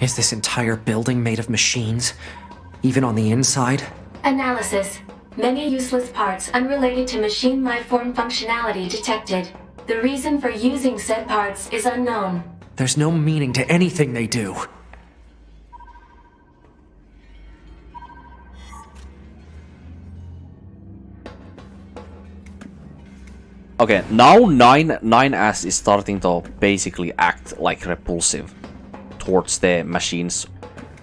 Is this entire building made of machines? Even on the inside? Analysis. Many useless parts unrelated to machine lifeform functionality detected. The reason for using said parts is unknown. There's no meaning to anything they do. Okay, now 9S is starting to basically act like repulsive towards the machines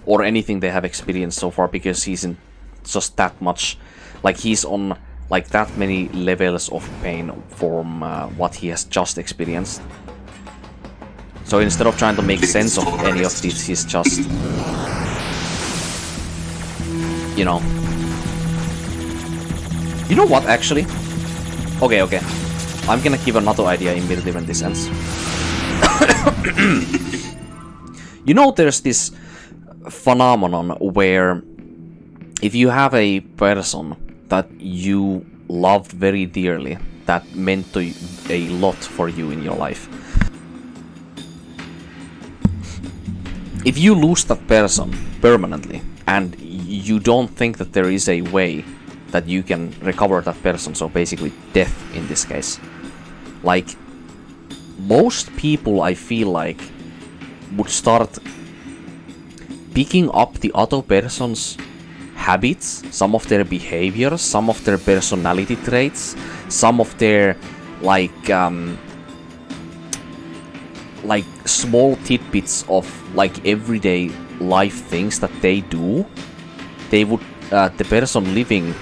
or anything they have experienced so far, because he's in just that much, like he's on like that many levels of pain from what he has just experienced. So instead of trying to make sense of any of this, he's just, you know what, actually? Okay. I'm gonna give another idea immediately when this ends. You know, there's this phenomenon where if you have a person that you loved very dearly, that meant a lot for you in your life, if you lose that person permanently and you don't think that there is a way that you can recover that person, so basically death in this case, like most people, I feel like, would start picking up the other person's habits, some of their behaviors, some of their personality traits, some of their like small tidbits of like everyday life things that they do. They would the person living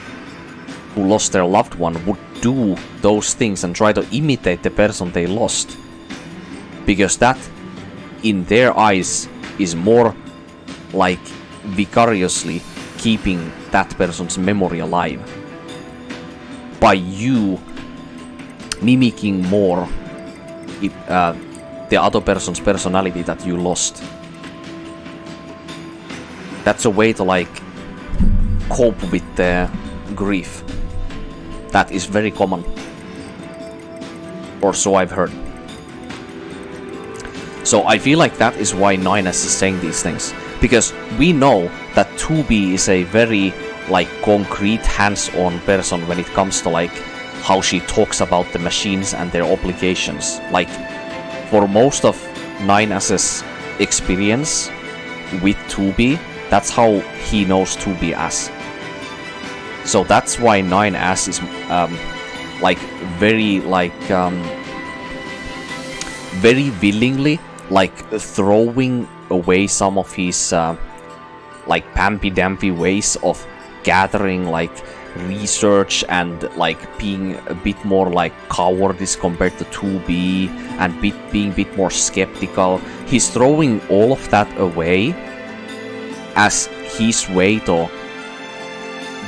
who lost their loved one would do those things and try to imitate the person they lost, because that in their eyes is more like vicariously keeping that person's memory alive by you mimicking more the other person's personality that you lost. That's a way to like cope with the grief. That is very common, or so I've heard. So I feel like that is why 9S is saying these things, because we know that 2B is a very like concrete, hands-on person when it comes to like how she talks about the machines and their obligations. Like for most of 9S's experience with 2B, that's how he knows 2B as. So that's why 9S is like very willingly like throwing away some of his like pampi-dampy ways of gathering like research and like being a bit more like cowardice compared to 2B and being a bit more skeptical. He's throwing all of that away as his way to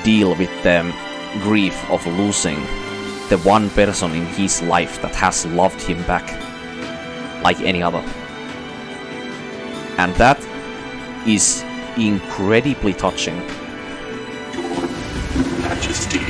deal with the grief of losing the one person in his life that has loved him back like any other. And that is incredibly touching. Your Majesty.